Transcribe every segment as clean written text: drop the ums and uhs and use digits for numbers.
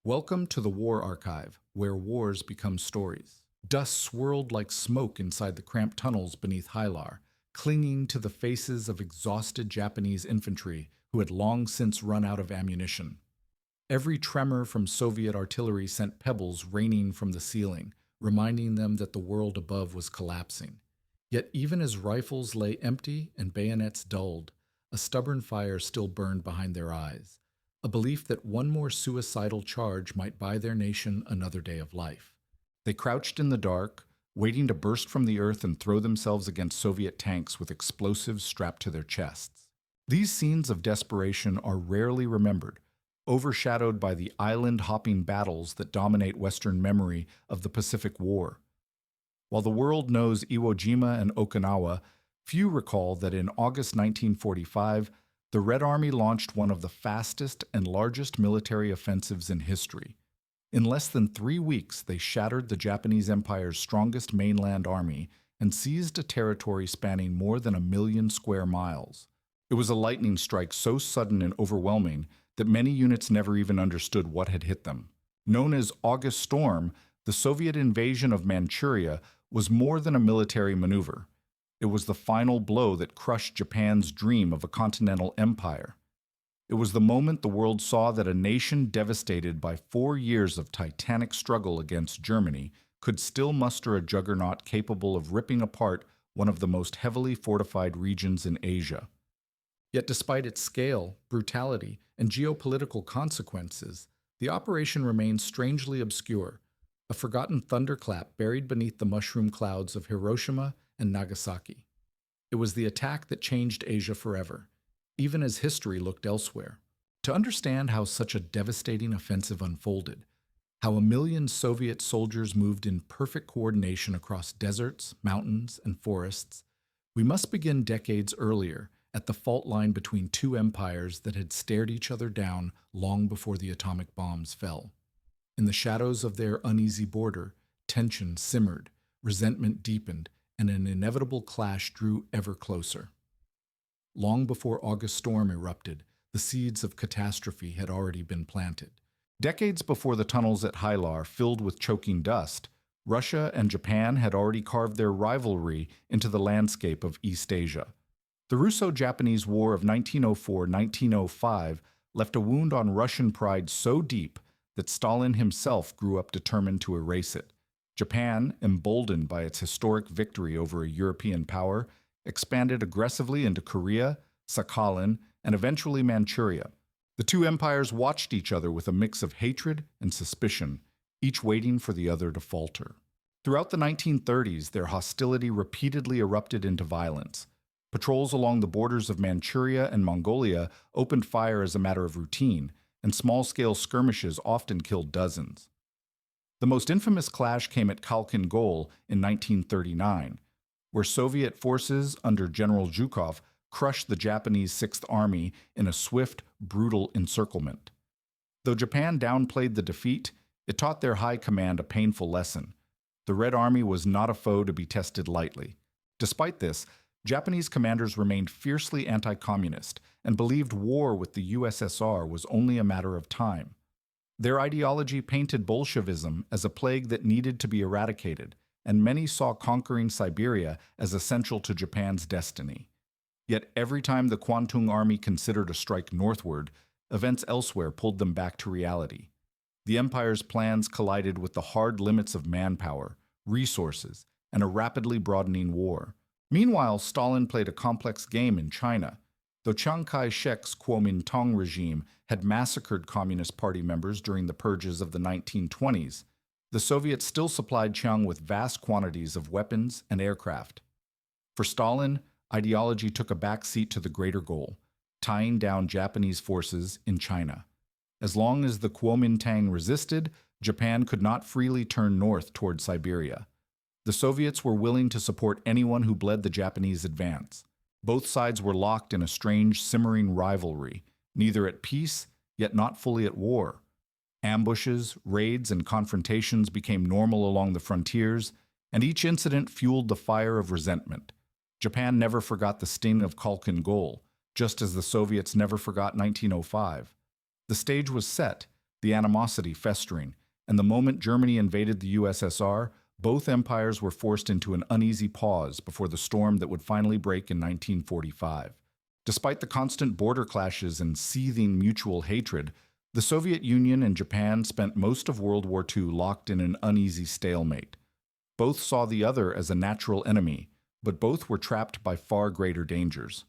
Welcome to the War Archive, where wars become stories. Dust swirled like smoke inside the cramped tunnels beneath Hylar, clinging to the faces of exhausted Japanese infantry who had long since run out of ammunition. Every tremor from Soviet artillery sent pebbles raining from the ceiling, reminding them that the world above was collapsing. Yet even as rifles lay empty and bayonets dulled, a stubborn fire still burned behind their eyes, a belief that one more suicidal charge might buy their nation another day of life. They crouched in the dark, waiting to burst from the earth and throw themselves against Soviet tanks with explosives strapped to their chests. These scenes of desperation are rarely remembered, overshadowed by the island-hopping battles that dominate Western memory of the Pacific War. While the world knows Iwo Jima and Okinawa, few recall that in August 1945, the Red Army launched one of the fastest and largest military offensives in history. In less than 3 weeks, they shattered the Japanese Empire's strongest mainland army and seized a territory spanning more than 1 million square miles. It was a lightning strike so sudden and overwhelming that many units never even understood what had hit them. Known as August Storm, the Soviet invasion of Manchuria was more than a military maneuver. It was the final blow that crushed Japan's dream of a continental empire. It was the moment the world saw that a nation devastated by 4 years of titanic struggle against Germany could still muster a juggernaut capable of ripping apart one of the most heavily fortified regions in Asia. Yet despite its scale, brutality, and geopolitical consequences, the operation remains strangely obscure, a forgotten thunderclap buried beneath the mushroom clouds of Hiroshima and Nagasaki. It was the attack that changed Asia forever, even as history looked elsewhere. To understand how such a devastating offensive unfolded, how 1 million Soviet soldiers moved in perfect coordination across deserts, mountains, and forests, we must begin decades earlier, at the fault line between two empires that had stared each other down long before the atomic bombs fell. In the shadows of their uneasy border, tension simmered, resentment deepened, and an inevitable clash drew ever closer. Long before August Storm erupted, the seeds of catastrophe had already been planted. Decades before the tunnels at Hylar filled with choking dust, Russia and Japan had already carved their rivalry into the landscape of East Asia. The Russo-Japanese War of 1904-1905 left a wound on Russian pride so deep that Stalin himself grew up determined to erase it. Japan, emboldened by its historic victory over a European power, expanded aggressively into Korea, Sakhalin, and eventually Manchuria. The two empires watched each other with a mix of hatred and suspicion, each waiting for the other to falter. Throughout the 1930s, their hostility repeatedly erupted into violence. Patrols along the borders of Manchuria and Mongolia opened fire as a matter of routine, and small-scale skirmishes often killed dozens. The most infamous clash came at Khalkhin Gol in 1939, where Soviet forces under General Zhukov crushed the Japanese Sixth Army in a swift, brutal encirclement. Though Japan downplayed the defeat, it taught their high command a painful lesson. The Red Army was not a foe to be tested lightly. Despite this, Japanese commanders remained fiercely anti-communist and believed war with the USSR was only a matter of time. Their ideology painted Bolshevism as a plague that needed to be eradicated, and many saw conquering Siberia as essential to Japan's destiny. Yet every time the Kwantung Army considered a strike northward, events elsewhere pulled them back to reality. The empire's plans collided with the hard limits of manpower, resources, and a rapidly broadening war. Meanwhile, Stalin played a complex game in China. Though Chiang Kai-shek's Kuomintang regime had massacred Communist Party members during the purges of the 1920s, the Soviets still supplied Chiang with vast quantities of weapons and aircraft. For Stalin, ideology took a backseat to the greater goal, tying down Japanese forces in China. As long as the Kuomintang resisted, Japan could not freely turn north toward Siberia. The Soviets were willing to support anyone who bled the Japanese advance. Both sides were locked in a strange, simmering rivalry, neither at peace, yet not fully at war. Ambushes, raids, and confrontations became normal along the frontiers, and each incident fueled the fire of resentment. Japan never forgot the sting of Khalkhin Gol, just as the Soviets never forgot 1905. The stage was set, the animosity festering, and the moment Germany invaded the USSR, both empires were forced into an uneasy pause before the storm that would finally break in 1945. Despite the constant border clashes and seething mutual hatred, the Soviet Union and Japan spent most of World War II locked in an uneasy stalemate. Both saw the other as a natural enemy, but both were trapped by far greater dangers.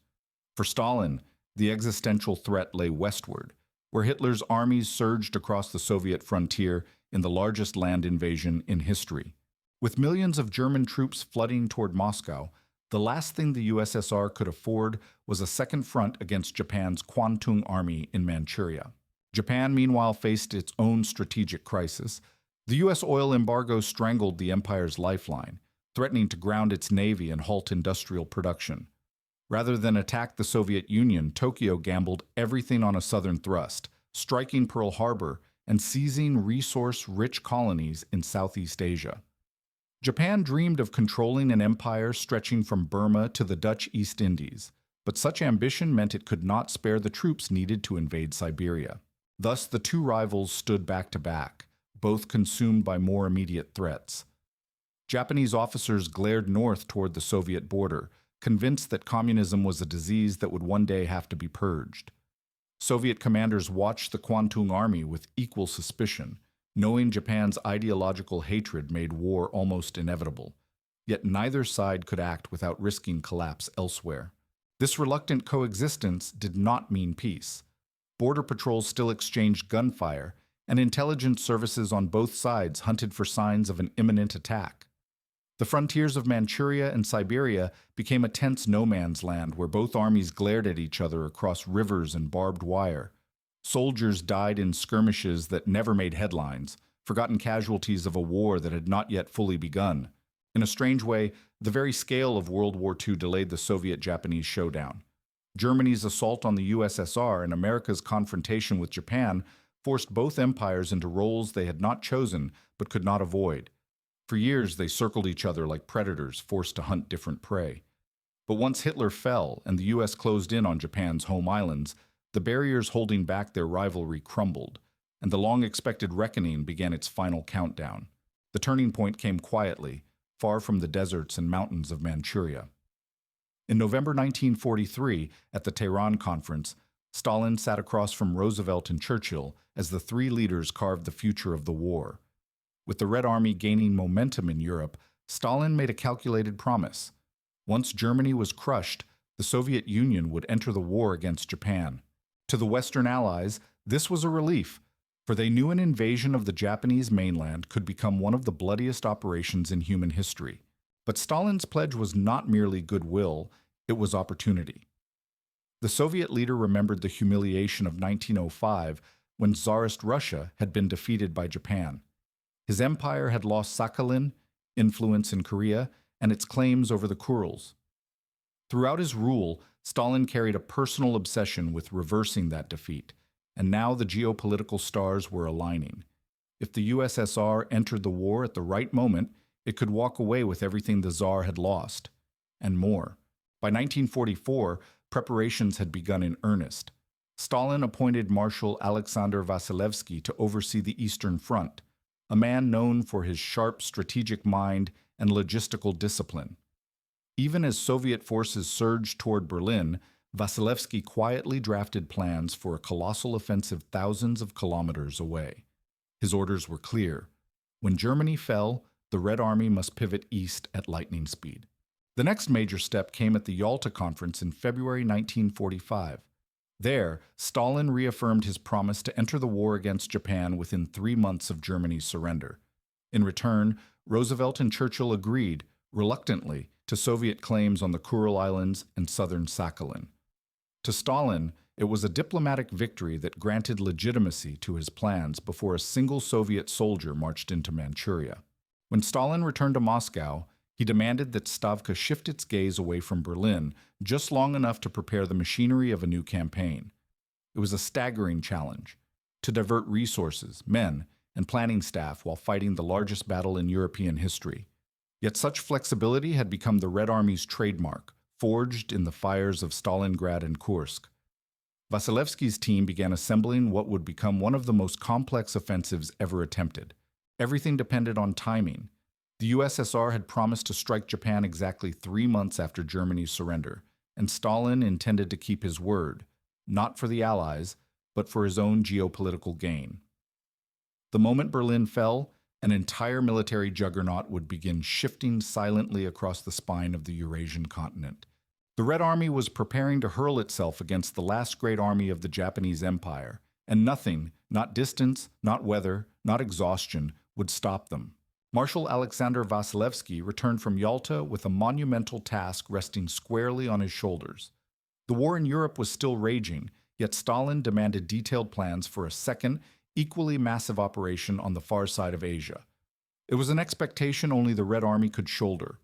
For Stalin, the existential threat lay westward, where Hitler's armies surged across the Soviet frontier in the largest land invasion in history. With millions of German troops flooding toward Moscow, the last thing the USSR could afford was a second front against Japan's Kwantung Army in Manchuria. Japan, meanwhile, faced its own strategic crisis. The U.S. oil embargo strangled the empire's lifeline, threatening to ground its navy and halt industrial production. Rather than attack the Soviet Union, Tokyo gambled everything on a southern thrust, striking Pearl Harbor and seizing resource-rich colonies in Southeast Asia. Japan dreamed of controlling an empire stretching from Burma to the Dutch East Indies, but such ambition meant it could not spare the troops needed to invade Siberia. Thus, the two rivals stood back to back, both consumed by more immediate threats. Japanese officers glared north toward the Soviet border, convinced that communism was a disease that would one day have to be purged. Soviet commanders watched the Kwantung Army with equal suspicion, knowing Japan's ideological hatred made war almost inevitable. Yet neither side could act without risking collapse elsewhere. This reluctant coexistence did not mean peace. Border patrols still exchanged gunfire, and intelligence services on both sides hunted for signs of an imminent attack. The frontiers of Manchuria and Siberia became a tense no-man's land where both armies glared at each other across rivers and barbed wire. Soldiers died in skirmishes that never made headlines, forgotten casualties of a war that had not yet fully begun. In a strange way, the very scale of World War II delayed the Soviet-Japanese showdown. Germany's assault on the USSR and America's confrontation with Japan forced both empires into roles they had not chosen but could not avoid. For years, they circled each other like predators forced to hunt different prey. But once Hitler fell and the U.S. closed in on Japan's home islands, the barriers holding back their rivalry crumbled, and the long-expected reckoning began its final countdown. The turning point came quietly, far from the deserts and mountains of Manchuria. In November 1943, at the Tehran Conference, Stalin sat across from Roosevelt and Churchill as the three leaders carved the future of the war. With the Red Army gaining momentum in Europe, Stalin made a calculated promise. Once Germany was crushed, the Soviet Union would enter the war against Japan. To the Western Allies, this was a relief, for they knew an invasion of the Japanese mainland could become one of the bloodiest operations in human history. But Stalin's pledge was not merely goodwill, it was opportunity. The Soviet leader remembered the humiliation of 1905 when Tsarist Russia had been defeated by Japan. His empire had lost Sakhalin, influence in Korea, and its claims over the Kurils. Throughout his rule, Stalin carried a personal obsession with reversing that defeat, and now the geopolitical stars were aligning. If the USSR entered the war at the right moment, it could walk away with everything the Tsar had lost, and more. By 1944, preparations had begun in earnest. Stalin appointed Marshal Alexander Vasilevsky to oversee the Eastern Front, a man known for his sharp strategic mind and logistical discipline. Even as Soviet forces surged toward Berlin, Vasilevsky quietly drafted plans for a colossal offensive thousands of kilometers away. His orders were clear. When Germany fell, the Red Army must pivot east at lightning speed. The next major step came at the Yalta Conference in February 1945. There, Stalin reaffirmed his promise to enter the war against Japan within 3 months of Germany's surrender. In return, Roosevelt and Churchill agreed, reluctantly, to Soviet claims on the Kuril Islands and southern Sakhalin. To Stalin, it was a diplomatic victory that granted legitimacy to his plans before a single Soviet soldier marched into Manchuria. When Stalin returned to Moscow, he demanded that Stavka shift its gaze away from Berlin just long enough to prepare the machinery of a new campaign. It was a staggering challenge to divert resources, men, and planning staff while fighting the largest battle in European history. Yet such flexibility had become the Red Army's trademark, forged in the fires of Stalingrad and Kursk. Vasilevsky's team began assembling what would become one of the most complex offensives ever attempted. Everything depended on timing. The USSR had promised to strike Japan exactly 3 months after Germany's surrender, and Stalin intended to keep his word, not for the Allies, but for his own geopolitical gain. The moment Berlin fell, an entire military juggernaut would begin shifting silently across the spine of the Eurasian continent. The Red Army was preparing to hurl itself against the last great army of the Japanese Empire, and nothing, not distance, not weather, not exhaustion, would stop them. Marshal Alexander Vasilevsky returned from Yalta with a monumental task resting squarely on his shoulders. The war in Europe was still raging, yet Stalin demanded detailed plans for a second, equally massive operation on the far side of Asia. It was an expectation only the Red Army could shoulder,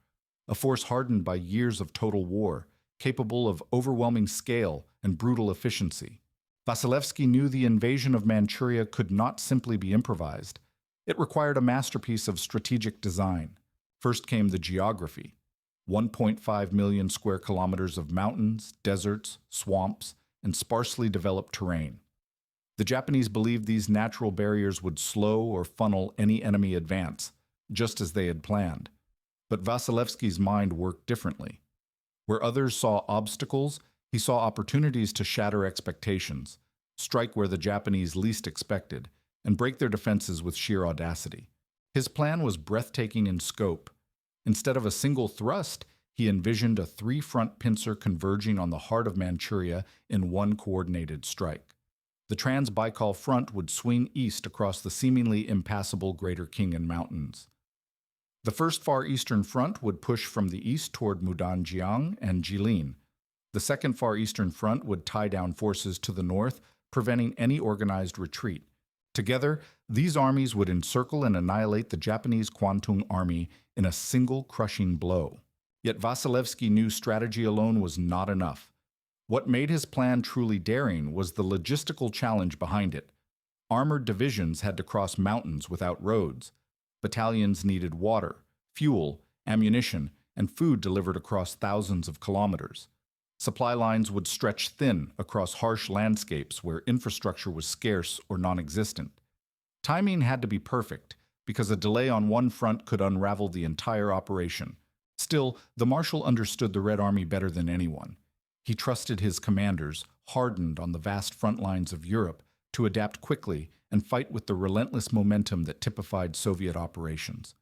a force hardened by years of total war, capable of overwhelming scale and brutal efficiency. Vasilevsky knew the invasion of Manchuria could not simply be improvised. It required a masterpiece of strategic design. First came the geography: 1.5 million square kilometers of mountains, deserts, swamps, and sparsely developed terrain. The Japanese believed these natural barriers would slow or funnel any enemy advance, just as they had planned. But Vasilevsky's mind worked differently. Where others saw obstacles, he saw opportunities to shatter expectations, strike where the Japanese least expected, and break their defenses with sheer audacity. His plan was breathtaking in scope. Instead of a single thrust, he envisioned a three-front pincer converging on the heart of Manchuria in one coordinated strike. The Trans-Baikal front would swing east across the seemingly impassable Greater Khingan Mountains. The first Far Eastern Front would push from the east toward Mudanjiang and Jilin. The second Far Eastern Front would tie down forces to the north, preventing any organized retreat. Together, these armies would encircle and annihilate the Japanese Kwantung Army in a single crushing blow. Yet Vasilevsky knew strategy alone was not enough. What made his plan truly daring was the logistical challenge behind it. Armored divisions had to cross mountains without roads. Battalions needed water, fuel, ammunition, and food delivered across thousands of kilometers. Supply lines would stretch thin across harsh landscapes where infrastructure was scarce or non-existent. Timing had to be perfect, because a delay on one front could unravel the entire operation. Still, the Marshal understood the Red Army better than anyone. He trusted his commanders, hardened on the vast front lines of Europe, to adapt quickly and fight with the relentless momentum that typified Soviet operations.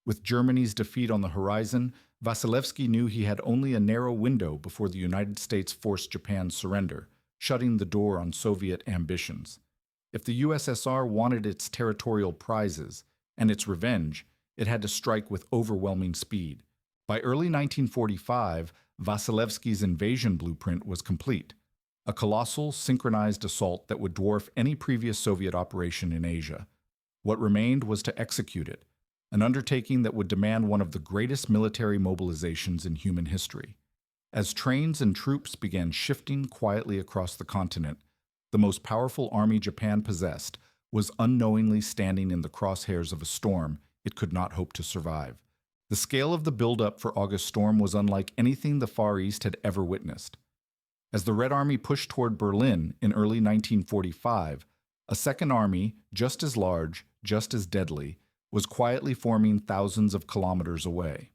With Germany's defeat on the horizon, Vasilevsky knew he had only a narrow window before the United States forced Japan's surrender, shutting the door on Soviet ambitions. If the USSR wanted its territorial prizes and its revenge, it had to strike with overwhelming speed. By early 1945, Vasilevsky's invasion blueprint was complete, a colossal, synchronized assault that would dwarf any previous Soviet operation in Asia. What remained was to execute it, an undertaking that would demand one of the greatest military mobilizations in human history. As trains and troops began shifting quietly across the continent, the most powerful army Japan possessed was unknowingly standing in the crosshairs of a storm it could not hope to survive. The scale of the buildup for August Storm was unlike anything the Far East had ever witnessed. As the Red Army pushed toward Berlin in early 1945, a second army, just as large, just as deadly, was quietly forming thousands of kilometers away.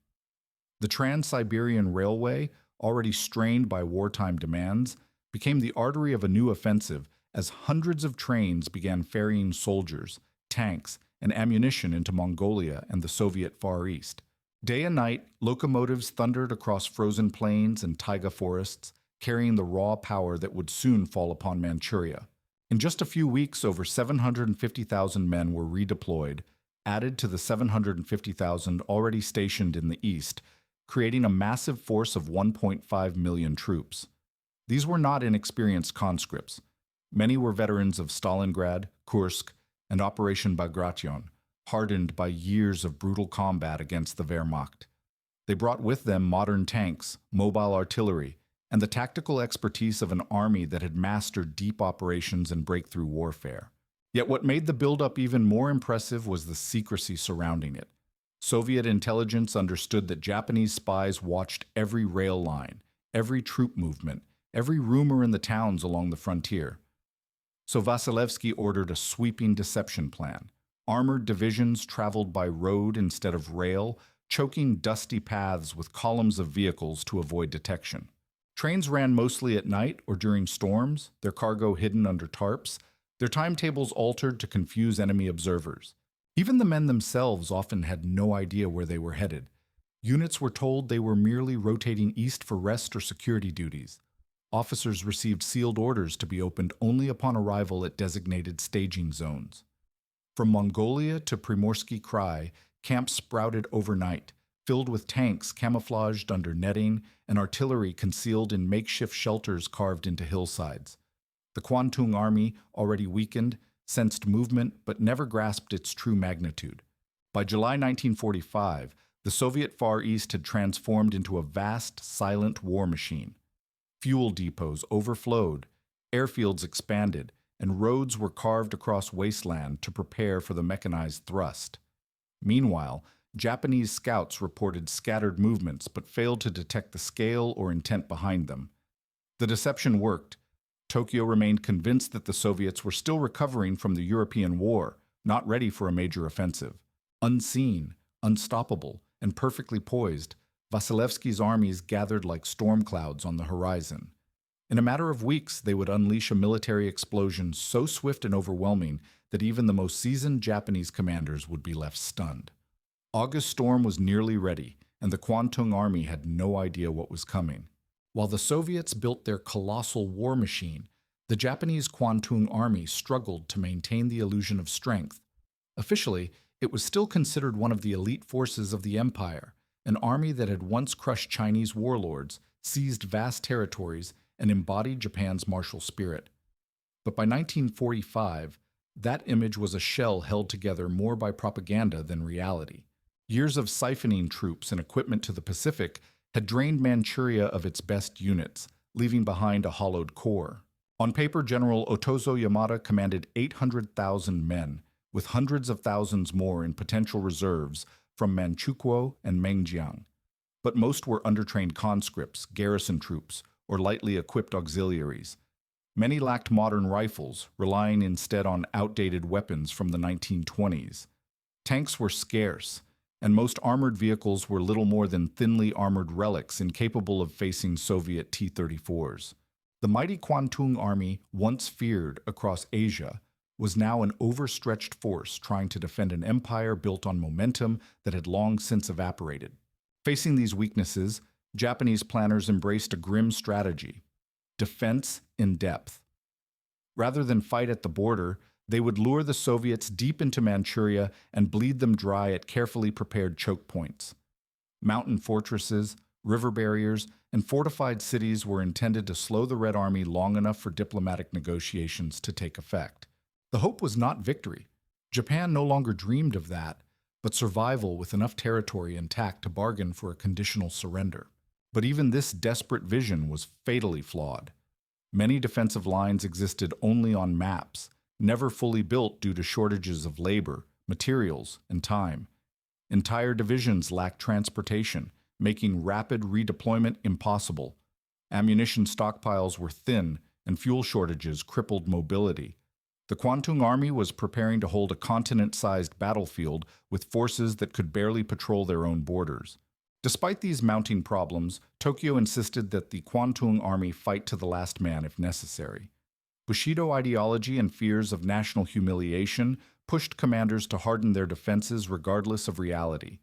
The Trans-Siberian Railway, already strained by wartime demands, became the artery of a new offensive as hundreds of trains began ferrying soldiers, tanks, and ammunition into Mongolia and the Soviet Far East. Day and night, locomotives thundered across frozen plains and taiga forests, carrying the raw power that would soon fall upon Manchuria. In just a few weeks, over 750,000 men were redeployed, added to the 750,000 already stationed in the east, creating a massive force of 1.5 million troops. These were not inexperienced conscripts. Many were veterans of Stalingrad, Kursk, and Operation Bagration, hardened by years of brutal combat against the Wehrmacht. They brought with them modern tanks, mobile artillery, and the tactical expertise of an army that had mastered deep operations and breakthrough warfare. Yet what made the buildup even more impressive was the secrecy surrounding it. Soviet intelligence understood that Japanese spies watched every rail line, every troop movement, every rumor in the towns along the frontier. So Vasilevsky ordered a sweeping deception plan. Armored divisions traveled by road instead of rail, choking dusty paths with columns of vehicles to avoid detection. Trains ran mostly at night or during storms, their cargo hidden under tarps, their timetables altered to confuse enemy observers. Even the men themselves often had no idea where they were headed. Units were told they were merely rotating east for rest or security duties. Officers received sealed orders to be opened only upon arrival at designated staging zones. From Mongolia to Primorsky Krai, camps sprouted overnight, filled with tanks camouflaged under netting and artillery concealed in makeshift shelters carved into hillsides. The Kwantung Army, already weakened, sensed movement but never grasped its true magnitude. By July 1945, the Soviet Far East had transformed into a vast, silent war machine. Fuel depots overflowed, airfields expanded, and roads were carved across wasteland to prepare for the mechanized thrust. Meanwhile, Japanese scouts reported scattered movements but failed to detect the scale or intent behind them. The deception worked. Tokyo remained convinced that the Soviets were still recovering from the European War, not ready for a major offensive. Unseen, unstoppable, and perfectly poised, Vasilevsky's armies gathered like storm clouds on the horizon. In a matter of weeks, they would unleash a military explosion so swift and overwhelming that even the most seasoned Japanese commanders would be left stunned. August storm was nearly ready, and the Kwantung Army had no idea what was coming. While the Soviets built their colossal war machine, the Japanese Kwantung Army struggled to maintain the illusion of strength. Officially, it was still considered one of the elite forces of the empire, an army that had once crushed Chinese warlords, seized vast territories, and embodied Japan's martial spirit. But by 1945, that image was a shell held together more by propaganda than reality. Years of siphoning troops and equipment to the Pacific had drained Manchuria of its best units, leaving behind a hollowed core. On paper, General Otozo Yamada commanded 800,000 men, with hundreds of thousands more in potential reserves from Manchukuo and Mengjiang. But most were undertrained conscripts, garrison troops, or lightly equipped auxiliaries. Many lacked modern rifles, relying instead on outdated weapons from the 1920s. Tanks were scarce, and most armored vehicles were little more than thinly armored relics incapable of facing Soviet T-34s. The mighty Kwantung Army, once feared across Asia, was now an overstretched force trying to defend an empire built on momentum that had long since evaporated. Facing these weaknesses, Japanese planners embraced a grim strategy: defense in depth. Rather than fight at the border, they would lure the Soviets deep into Manchuria and bleed them dry at carefully prepared choke points. Mountain fortresses, river barriers, and fortified cities were intended to slow the Red Army long enough for diplomatic negotiations to take effect. The hope was not victory. Japan no longer dreamed of that, but survival with enough territory intact to bargain for a conditional surrender. But even this desperate vision was fatally flawed. Many defensive lines existed only on maps, never fully built due to shortages of labor, materials, and time. Entire divisions lacked transportation, making rapid redeployment impossible. Ammunition stockpiles were thin, and fuel shortages crippled mobility. The Kwantung Army was preparing to hold a continent-sized battlefield with forces that could barely patrol their own borders. Despite these mounting problems, Tokyo insisted that the Kwantung Army fight to the last man if necessary. Bushido ideology and fears of national humiliation pushed commanders to harden their defenses regardless of reality.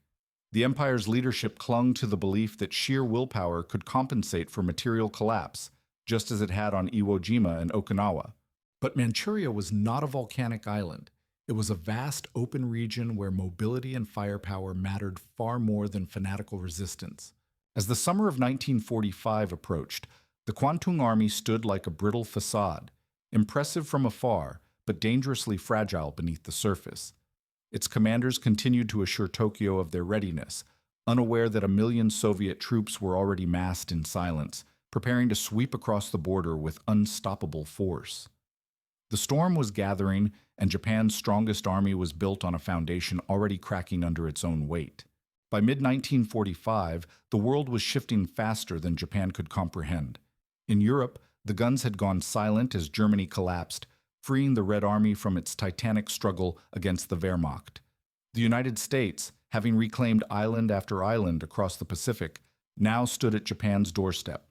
The empire's leadership clung to the belief that sheer willpower could compensate for material collapse, just as it had on Iwo Jima and Okinawa. But Manchuria was not a volcanic island. It was a vast, open region where mobility and firepower mattered far more than fanatical resistance. As the summer of 1945 approached, the Kwantung Army stood like a brittle facade, impressive from afar, but dangerously fragile beneath the surface. Its commanders continued to assure Tokyo of their readiness, unaware that 1 million Soviet troops were already massed in silence, preparing to sweep across the border with unstoppable force. The storm was gathering, and Japan's strongest army was built on a foundation already cracking under its own weight. By mid-1945, the world was shifting faster than Japan could comprehend. In Europe, the guns had gone silent as Germany collapsed, freeing the Red Army from its titanic struggle against the Wehrmacht. The United States, having reclaimed island after island across the Pacific, now stood at Japan's doorstep.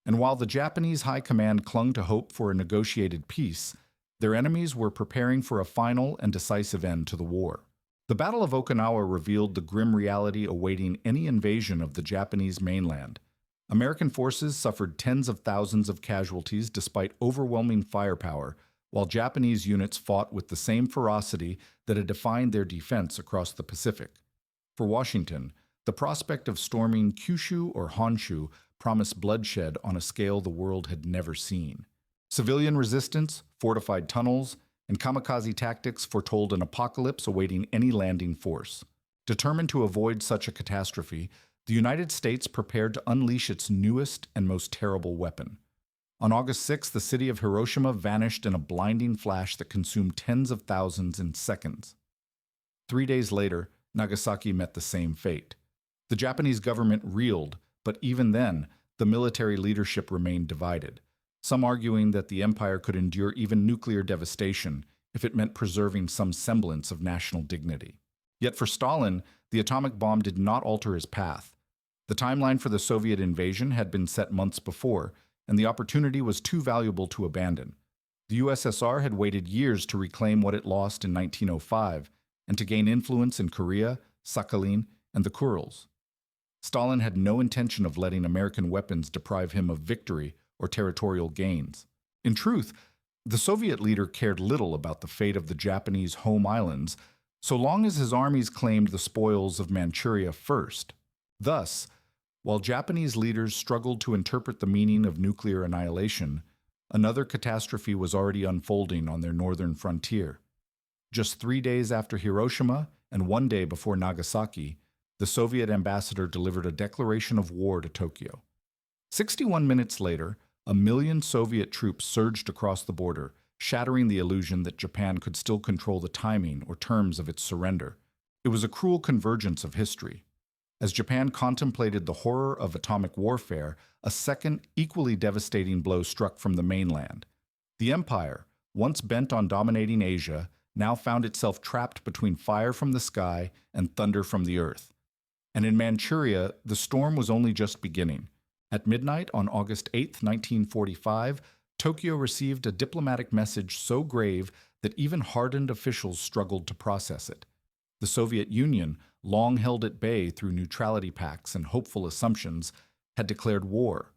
And while the Japanese High Command clung to hope for a negotiated peace, their enemies were preparing for a final and decisive end to the war. The Battle of Okinawa revealed the grim reality awaiting any invasion of the Japanese mainland. American forces suffered tens of thousands of casualties despite overwhelming firepower, while Japanese units fought with the same ferocity that had defined their defense across the Pacific. For Washington, the prospect of storming Kyushu or Honshu promised bloodshed on a scale the world had never seen. Civilian resistance, fortified tunnels, and kamikaze tactics foretold an apocalypse awaiting any landing force. Determined to avoid such a catastrophe, the United States prepared to unleash its newest and most terrible weapon. On August 6, the city of Hiroshima vanished in a blinding flash that consumed tens of thousands in seconds. 3 days later, Nagasaki met the same fate. The Japanese government reeled, but even then, the military leadership remained divided, some arguing that the empire could endure even nuclear devastation if it meant preserving some semblance of national dignity. Yet for Stalin, the atomic bomb did not alter his path. The timeline for the Soviet invasion had been set months before, and the opportunity was too valuable to abandon. The USSR had waited years to reclaim what it lost in 1905 and to gain influence in Korea, Sakhalin, and the Kurils. Stalin had no intention of letting American weapons deprive him of victory or territorial gains. In truth, the Soviet leader cared little about the fate of the Japanese home islands, so long as his armies claimed the spoils of Manchuria first. Thus, while Japanese leaders struggled to interpret the meaning of nuclear annihilation, another catastrophe was already unfolding on their northern frontier. Just 3 days after Hiroshima and 1 day before Nagasaki, the Soviet ambassador delivered a declaration of war to Tokyo. 61 minutes later, 1 million Soviet troops surged across the border, shattering the illusion that Japan could still control the timing or terms of its surrender. It was a cruel convergence of history. As Japan contemplated the horror of atomic warfare, a second, equally devastating blow struck from the mainland. The empire, once bent on dominating Asia, now found itself trapped between fire from the sky and thunder from the earth. And in Manchuria, the storm was only just beginning. At midnight on August 8, 1945, Tokyo received a diplomatic message so grave that even hardened officials struggled to process it. The Soviet Union, long held at bay through neutrality pacts and hopeful assumptions, had declared war.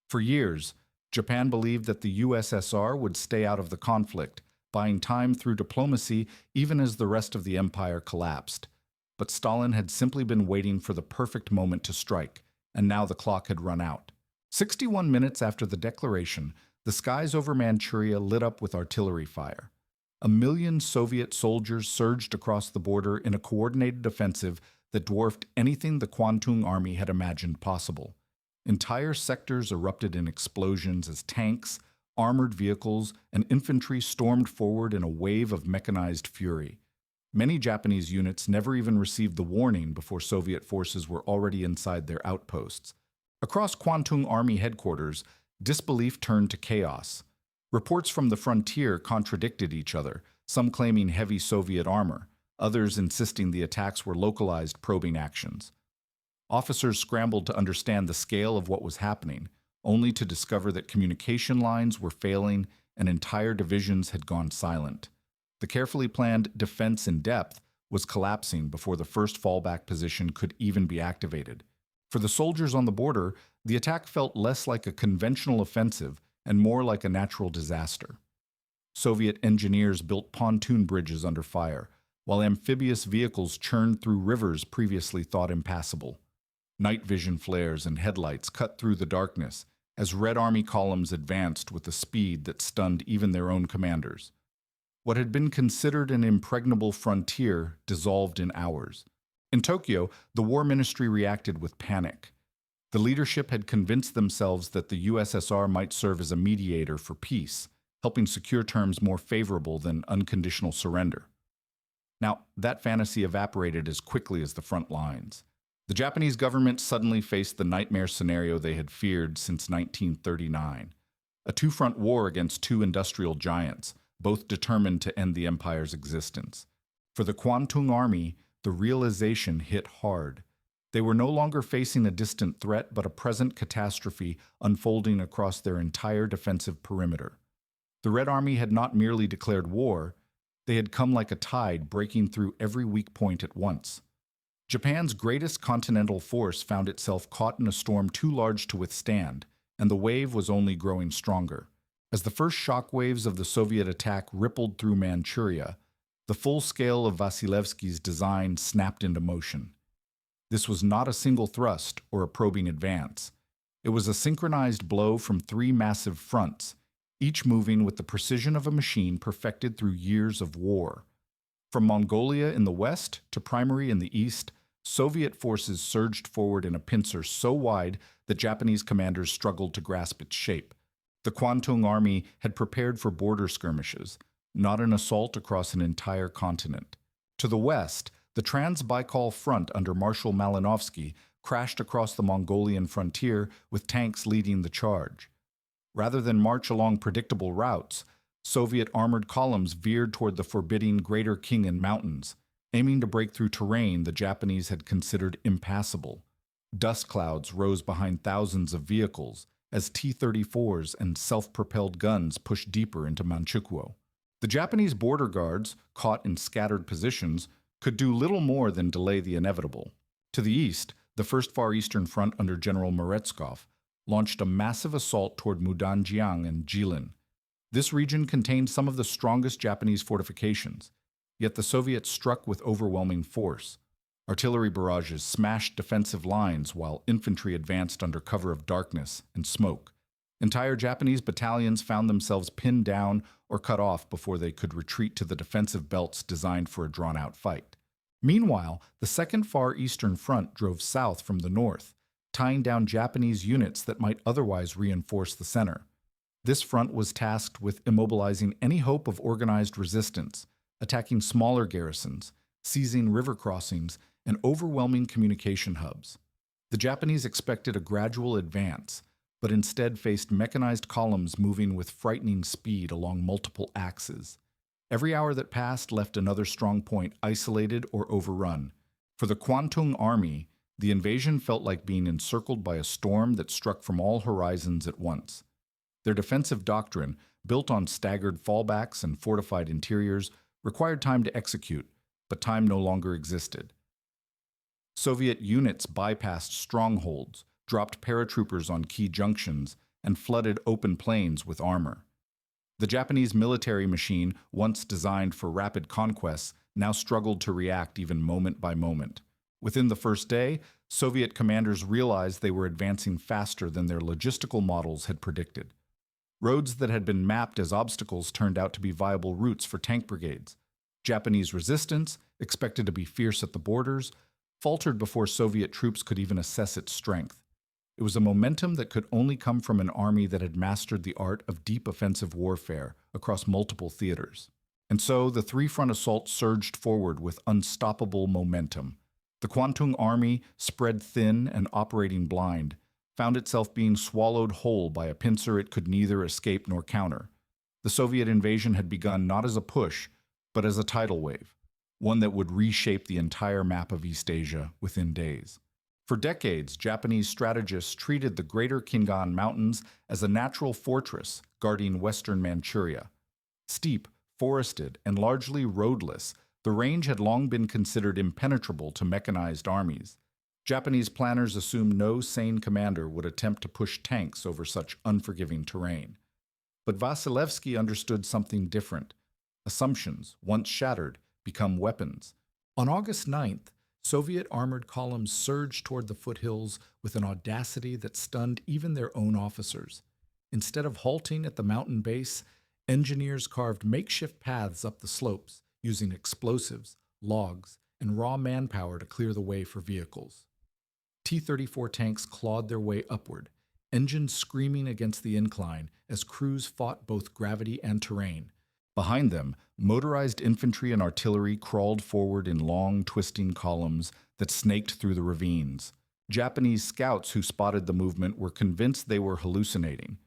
For years, Japan believed that the USSR would stay out of the conflict, buying time through diplomacy even as the rest of the empire collapsed. But Stalin had simply been waiting for the perfect moment to strike, and now the clock had run out. 61 minutes after the declaration, the skies over Manchuria lit up with artillery fire. 1 million Soviet soldiers surged across the border in a coordinated offensive that dwarfed anything the Kwantung Army had imagined possible. Entire sectors erupted in explosions as tanks, armored vehicles, and infantry stormed forward in a wave of mechanized fury. Many Japanese units never even received the warning before Soviet forces were already inside their outposts. Across Kwantung Army headquarters, disbelief turned to chaos. Reports from the frontier contradicted each other, some claiming heavy Soviet armor, others insisting the attacks were localized probing actions. Officers scrambled to understand the scale of what was happening, only to discover that communication lines were failing and entire divisions had gone silent. The carefully planned defense in depth was collapsing before the first fallback position could even be activated. For the soldiers on the border, the attack felt less like a conventional offensive and more like a natural disaster. Soviet engineers built pontoon bridges under fire, while amphibious vehicles churned through rivers previously thought impassable. Night vision flares and headlights cut through the darkness as Red Army columns advanced with a speed that stunned even their own commanders. What had been considered an impregnable frontier dissolved in hours. In Tokyo, the War Ministry reacted with panic. The leadership had convinced themselves that the USSR might serve as a mediator for peace, helping secure terms more favorable than unconditional surrender. Now, that fantasy evaporated as quickly as the front lines. The Japanese government suddenly faced the nightmare scenario they had feared since 1939. a two-front war against two industrial giants, both determined to end the empire's existence. For the Kwantung Army, the realization hit hard. They were no longer facing a distant threat, but a present catastrophe unfolding across their entire defensive perimeter. The Red Army had not merely declared war, they had come like a tide, breaking through every weak point at once. Japan's greatest continental force found itself caught in a storm too large to withstand, and the wave was only growing stronger. As the first shockwaves of the Soviet attack rippled through Manchuria, the full scale of Vasilevsky's design snapped into motion. This was not a single thrust or a probing advance. It was a synchronized blow from three massive fronts, each moving with the precision of a machine perfected through years of war. From Mongolia in the west to Primary in the east, Soviet forces surged forward in a pincer so wide that Japanese commanders struggled to grasp its shape. The Kwantung Army had prepared for border skirmishes, not an assault across an entire continent. To the west, the Trans-Baikal Front under Marshal Malinovsky crashed across the Mongolian frontier with tanks leading the charge. Rather than march along predictable routes, Soviet armored columns veered toward the forbidding Greater Khingan Mountains, aiming to break through terrain the Japanese had considered impassable. Dust clouds rose behind thousands of vehicles as T-34s and self-propelled guns pushed deeper into Manchukuo. The Japanese border guards, caught in scattered positions, could do little more than delay the inevitable. To the east, the First Far Eastern Front under General Meretskov launched a massive assault toward Mudanjiang and Jilin. This region contained some of the strongest Japanese fortifications, yet the Soviets struck with overwhelming force. Artillery barrages smashed defensive lines while infantry advanced under cover of darkness and smoke. Entire Japanese battalions found themselves pinned down or cut off before they could retreat to the defensive belts designed for a drawn-out fight. Meanwhile, the Second Far Eastern Front drove south from the north, tying down Japanese units that might otherwise reinforce the center. This front was tasked with immobilizing any hope of organized resistance, attacking smaller garrisons, seizing river crossings, and overwhelming communication hubs. The Japanese expected a gradual advance, but instead faced mechanized columns moving with frightening speed along multiple axes. Every hour that passed left another strong point isolated or overrun. For the Kwantung Army, the invasion felt like being encircled by a storm that struck from all horizons at once. Their defensive doctrine, built on staggered fallbacks and fortified interiors, required time to execute, but time no longer existed. Soviet units bypassed strongholds, dropped paratroopers on key junctions, and flooded open plains with armor. The Japanese military machine, once designed for rapid conquests, now struggled to react even moment by moment. Within the first day, Soviet commanders realized they were advancing faster than their logistical models had predicted. Roads that had been mapped as obstacles turned out to be viable routes for tank brigades. Japanese resistance, expected to be fierce at the borders, faltered before Soviet troops could even assess its strength. It was a momentum that could only come from an army that had mastered the art of deep offensive warfare across multiple theaters. And so the three-front assault surged forward with unstoppable momentum. The Kwantung Army, spread thin and operating blind, found itself being swallowed whole by a pincer it could neither escape nor counter. The Soviet invasion had begun not as a push, but as a tidal wave, one that would reshape the entire map of East Asia within days. For decades, Japanese strategists treated the Greater Khingan Mountains as a natural fortress guarding western Manchuria. Steep, forested, and largely roadless, the range had long been considered impenetrable to mechanized armies. Japanese planners assumed no sane commander would attempt to push tanks over such unforgiving terrain. But Vasilevsky understood something different. Assumptions, once shattered, become weapons. On August 9th, Soviet armored columns surged toward the foothills with an audacity that stunned even their own officers. Instead of halting at the mountain base, engineers carved makeshift paths up the slopes, using explosives, logs, and raw manpower to clear the way for vehicles. T-34 tanks clawed their way upward, engines screaming against the incline as crews fought both gravity and terrain. Behind them, motorized infantry and artillery crawled forward in long, twisting columns that snaked through the ravines. Japanese scouts who spotted the movement were convinced they were hallucinating.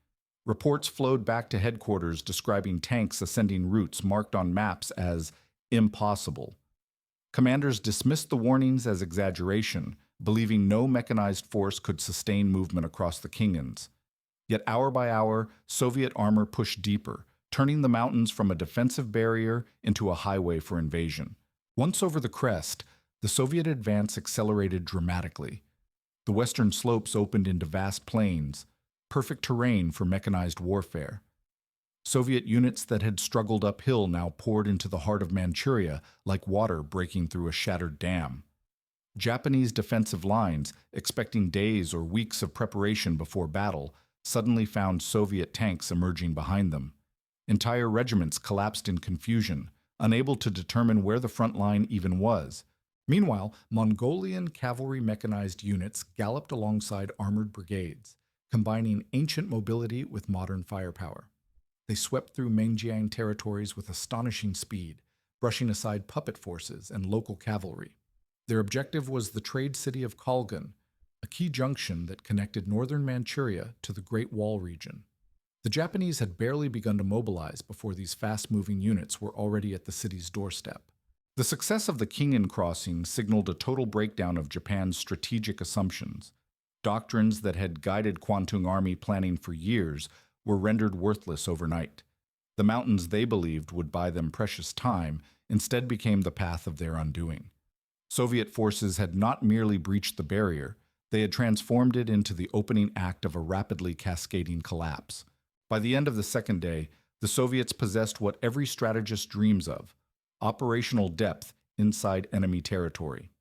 Reports flowed back to headquarters describing tanks ascending routes marked on maps as impossible. Commanders dismissed the warnings as exaggeration, believing no mechanized force could sustain movement across the Kingans. Yet hour by hour, Soviet armor pushed deeper, turning the mountains from a defensive barrier into a highway for invasion. Once over the crest, the Soviet advance accelerated dramatically. The western slopes opened into vast plains, perfect terrain for mechanized warfare. Soviet units that had struggled uphill now poured into the heart of Manchuria like water breaking through a shattered dam. Japanese defensive lines, expecting days or weeks of preparation before battle, suddenly found Soviet tanks emerging behind them. Entire regiments collapsed in confusion, unable to determine where the front line even was. Meanwhile, Mongolian cavalry mechanized units galloped alongside armored brigades, combining ancient mobility with modern firepower. They swept through Mengjiang territories with astonishing speed, brushing aside puppet forces and local cavalry. Their objective was the trade city of Kholgan, a key junction that connected northern Manchuria to the Great Wall region. The Japanese had barely begun to mobilize before these fast-moving units were already at the city's doorstep. The success of the Khingan crossing signaled a total breakdown of Japan's strategic assumptions. Doctrines that had guided Kwantung Army planning for years were rendered worthless overnight. The mountains they believed would buy them precious time instead became the path of their undoing. Soviet forces had not merely breached the barrier, they had transformed it into the opening act of a rapidly cascading collapse. By the end of the second day, the Soviets possessed what every strategist dreams of: operational depth inside enemy territory.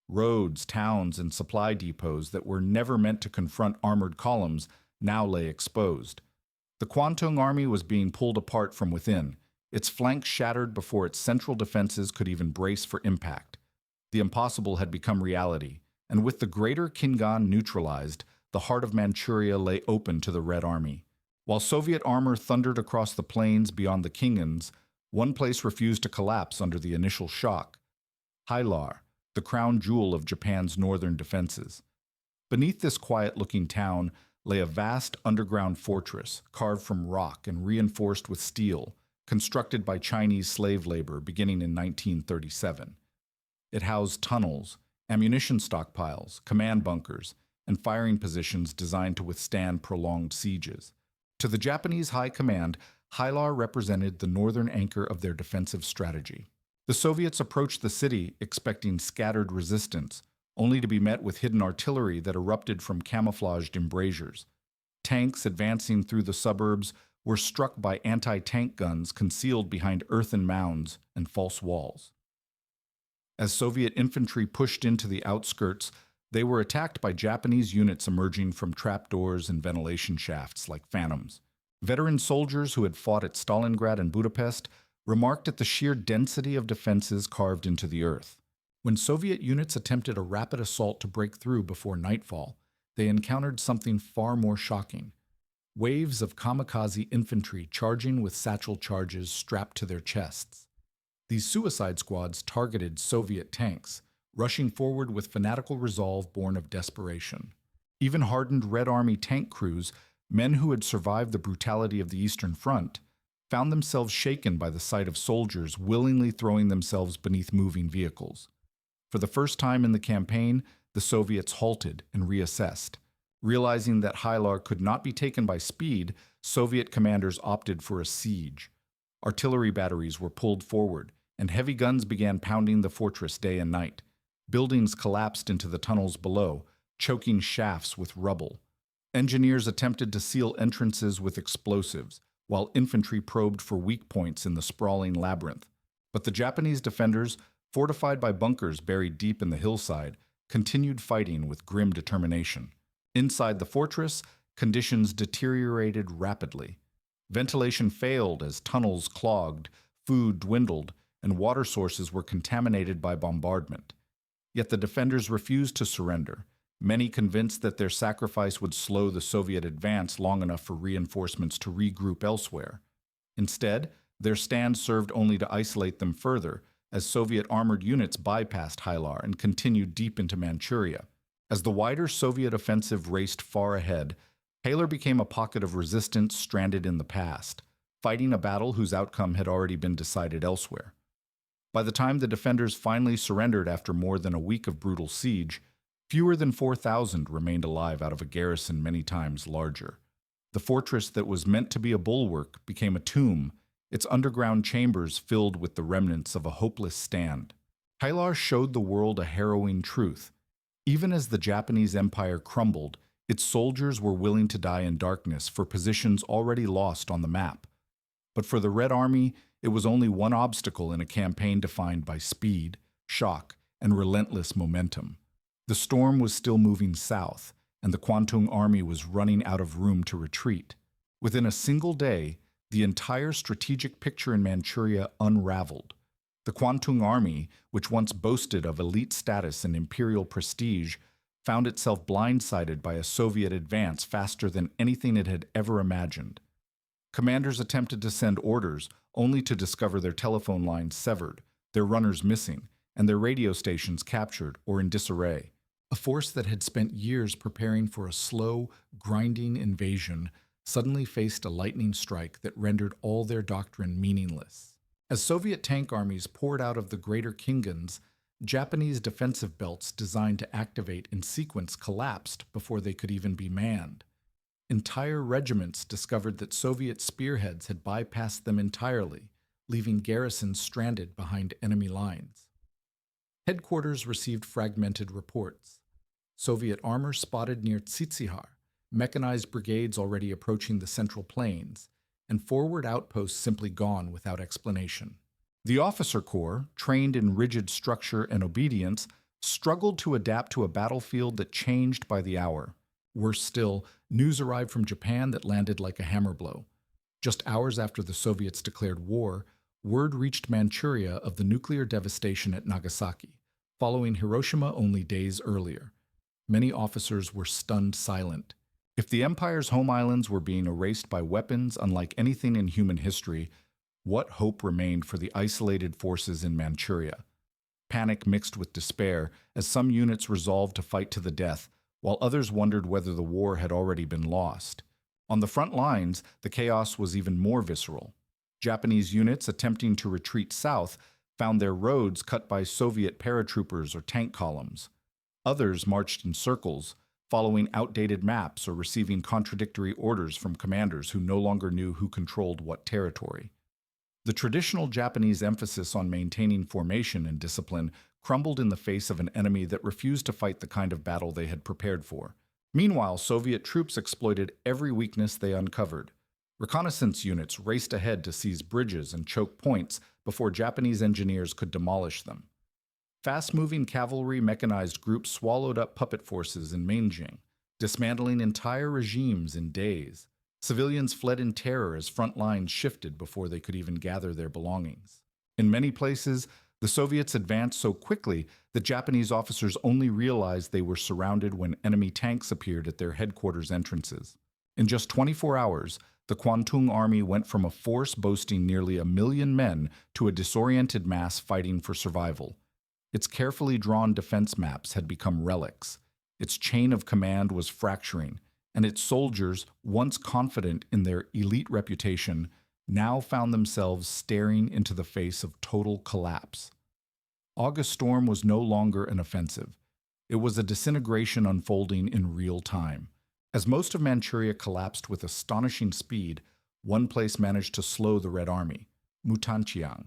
Roads, towns, and supply depots that were never meant to confront armored columns now lay exposed. The Kwantung Army was being pulled apart from within, its flanks shattered before its central defenses could even brace for impact. The impossible had become reality, and with the greater Khingan neutralized, the heart of Manchuria lay open to the Red Army. While Soviet armor thundered across the plains beyond the Khingans, one place refused to collapse under the initial shock: Hylar, the crown jewel of Japan's northern defenses. Beneath this quiet-looking town lay a vast underground fortress carved from rock and reinforced with steel, constructed by Chinese slave labor beginning in 1937. It housed tunnels, ammunition stockpiles, command bunkers, and firing positions designed to withstand prolonged sieges. To the Japanese high command, Hylar represented the northern anchor of their defensive strategy. The Soviets approached the city expecting scattered resistance, only to be met with hidden artillery that erupted from camouflaged embrasures. Tanks advancing through the suburbs were struck by anti-tank guns concealed behind earthen mounds and false walls. As Soviet infantry pushed into the outskirts, they were attacked by Japanese units emerging from trapdoors and ventilation shafts like phantoms. Veteran soldiers who had fought at Stalingrad and Budapest remarked at the sheer density of defenses carved into the earth. When Soviet units attempted a rapid assault to break through before nightfall, they encountered something far more shocking: waves of kamikaze infantry charging with satchel charges strapped to their chests. These suicide squads targeted Soviet tanks, rushing forward with fanatical resolve born of desperation. Even hardened Red Army tank crews, men who had survived the brutality of the Eastern Front, found themselves shaken by the sight of soldiers willingly throwing themselves beneath moving vehicles. For the first time in the campaign, the Soviets halted and reassessed. Realizing that Hylar could not be taken by speed, Soviet commanders opted for a siege. Artillery batteries were pulled forward, and heavy guns began pounding the fortress day and night. Buildings collapsed into the tunnels below, choking shafts with rubble. Engineers attempted to seal entrances with explosives, while infantry probed for weak points in the sprawling labyrinth. But the Japanese defenders, fortified by bunkers buried deep in the hillside, continued fighting with grim determination. Inside the fortress, conditions deteriorated rapidly. Ventilation failed as tunnels clogged, food dwindled, and water sources were contaminated by bombardment. Yet the defenders refused to surrender, many convinced that their sacrifice would slow the Soviet advance long enough for reinforcements to regroup elsewhere. Instead, their stand served only to isolate them further, as Soviet armored units bypassed Hylar and continued deep into Manchuria. As the wider Soviet offensive raced far ahead, Haler became a pocket of resistance stranded in the past, fighting a battle whose outcome had already been decided elsewhere. By the time the defenders finally surrendered after more than a week of brutal siege, fewer than 4,000 remained alive out of a garrison many times larger. The fortress that was meant to be a bulwark became a tomb, its underground chambers filled with the remnants of a hopeless stand. Halar showed the world a harrowing truth. Even as the Japanese Empire crumbled, its soldiers were willing to die in darkness for positions already lost on the map. But for the Red Army, it was only one obstacle in a campaign defined by speed, shock, and relentless momentum. The storm was still moving south, and the Kwantung Army was running out of room to retreat. Within a single day, the entire strategic picture in Manchuria unraveled. The Kwantung Army, which once boasted of elite status and imperial prestige, found itself blindsided by a Soviet advance faster than anything it had ever imagined. Commanders attempted to send orders, only to discover their telephone lines severed, their runners missing, and their radio stations captured or in disarray. A force that had spent years preparing for a slow, grinding invasion suddenly faced a lightning strike that rendered all their doctrine meaningless. As Soviet tank armies poured out of the greater Kingans, Japanese defensive belts designed to activate in sequence collapsed before they could even be manned. Entire regiments discovered that Soviet spearheads had bypassed them entirely, leaving garrisons stranded behind enemy lines. Headquarters received fragmented reports. Soviet armor spotted near Tsitsikhar, mechanized brigades already approaching the Central Plains, and forward outposts simply gone without explanation. The officer corps, trained in rigid structure and obedience, struggled to adapt to a battlefield that changed by the hour. Worse still, news arrived from Japan that landed like a hammer blow. Just hours after the Soviets declared war, word reached Manchuria of the nuclear devastation at Nagasaki, following Hiroshima only days earlier. Many officers were stunned silent. If the Empire's home islands were being erased by weapons unlike anything in human history, what hope remained for the isolated forces in Manchuria? Panic mixed with despair as some units resolved to fight to the death, while others wondered whether the war had already been lost. On the front lines, the chaos was even more visceral. Japanese units attempting to retreat south found their roads cut by Soviet paratroopers or tank columns. Others marched in circles, following outdated maps or receiving contradictory orders from commanders who no longer knew who controlled what territory. The traditional Japanese emphasis on maintaining formation and discipline crumbled in the face of an enemy that refused to fight the kind of battle they had prepared for. Meanwhile, Soviet troops exploited every weakness they uncovered. Reconnaissance units raced ahead to seize bridges and choke points before Japanese engineers could demolish them. Fast-moving cavalry mechanized groups swallowed up puppet forces in Nanjing, dismantling entire regimes in days. Civilians fled in terror as front lines shifted before they could even gather their belongings. In many places, the Soviets advanced so quickly that Japanese officers only realized they were surrounded when enemy tanks appeared at their headquarters entrances. In just 24 hours, the Kwantung Army went from a force boasting nearly 1 million men to a disoriented mass fighting for survival. Its carefully drawn defense maps had become relics. Its chain of command was fracturing, and its soldiers, once confident in their elite reputation, now found themselves staring into the face of total collapse. August Storm was no longer an offensive. It was a disintegration unfolding in real time. As most of Manchuria collapsed with astonishing speed, one place managed to slow the Red Army, Mutanchiang.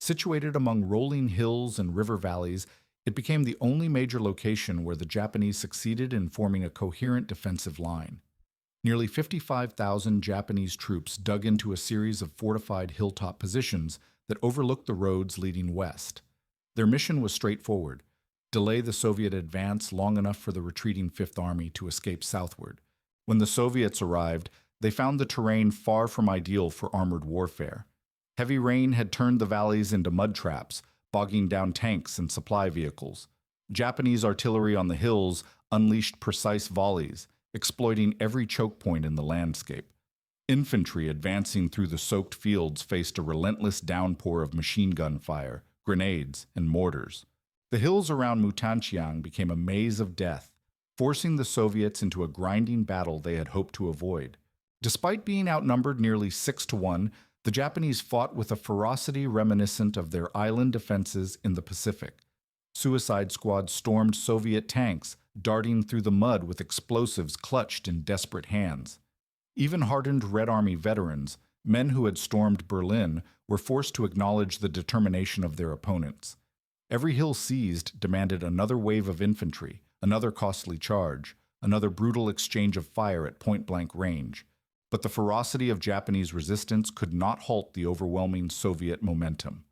Situated among rolling hills and river valleys, it became the only major location where the Japanese succeeded in forming a coherent defensive line. Nearly 55,000 Japanese troops dug into a series of fortified hilltop positions that overlooked the roads leading west. Their mission was straightforward: delay the Soviet advance long enough for the retreating Fifth Army to escape southward. When the Soviets arrived, they found the terrain far from ideal for armored warfare. Heavy rain had turned the valleys into mud traps, bogging down tanks and supply vehicles. Japanese artillery on the hills unleashed precise volleys, exploiting every choke point in the landscape. Infantry advancing through the soaked fields faced a relentless downpour of machine gun fire, grenades, and mortars. The hills around Mutanchiang became a maze of death, forcing the Soviets into a grinding battle they had hoped to avoid. Despite being outnumbered nearly 6-1, the Japanese fought with a ferocity reminiscent of their island defenses in the Pacific. Suicide squads stormed Soviet tanks, darting through the mud with explosives clutched in desperate hands. Even hardened Red Army veterans, men who had stormed Berlin, were forced to acknowledge the determination of their opponents. Every hill seized demanded another wave of infantry, another costly charge, another brutal exchange of fire at point-blank range. But the ferocity of Japanese resistance could not halt the overwhelming Soviet momentum.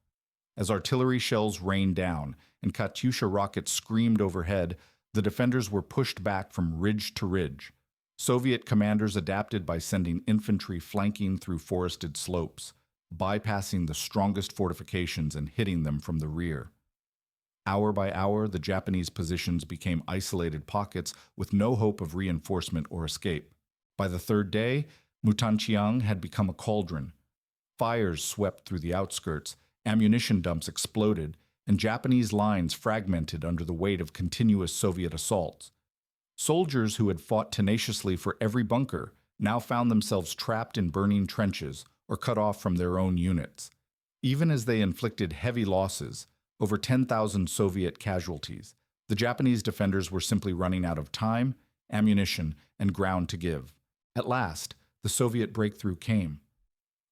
As artillery shells rained down and Katyusha rockets screamed overhead, the defenders were pushed back from ridge to ridge. Soviet commanders adapted by sending infantry flanking through forested slopes, bypassing the strongest fortifications and hitting them from the rear. Hour by hour, the Japanese positions became isolated pockets with no hope of reinforcement or escape. By the third day, Mutanchiang had become a cauldron. Fires swept through the outskirts, ammunition dumps exploded, and Japanese lines fragmented under the weight of continuous Soviet assaults. Soldiers who had fought tenaciously for every bunker now found themselves trapped in burning trenches or cut off from their own units. Even as they inflicted heavy losses, over 10,000 Soviet casualties, the Japanese defenders were simply running out of time, ammunition, and ground to give. At last, the Soviet breakthrough came.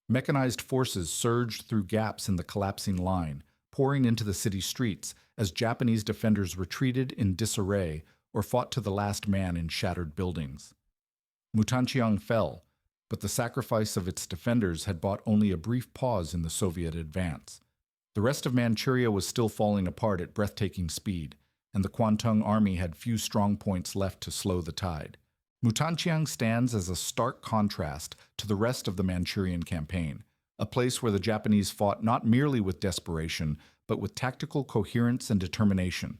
Mechanized forces surged through gaps in the collapsing line, pouring into the city streets as Japanese defenders retreated in disarray or fought to the last man in shattered buildings. Mutanchiang fell, but the sacrifice of its defenders had bought only a brief pause in the Soviet advance. The rest of Manchuria was still falling apart at breathtaking speed, and the Kwantung Army had few strong points left to slow the tide. Mutanchiang stands as a stark contrast to the rest of the Manchurian campaign, a place where the Japanese fought not merely with desperation, but with tactical coherence and determination.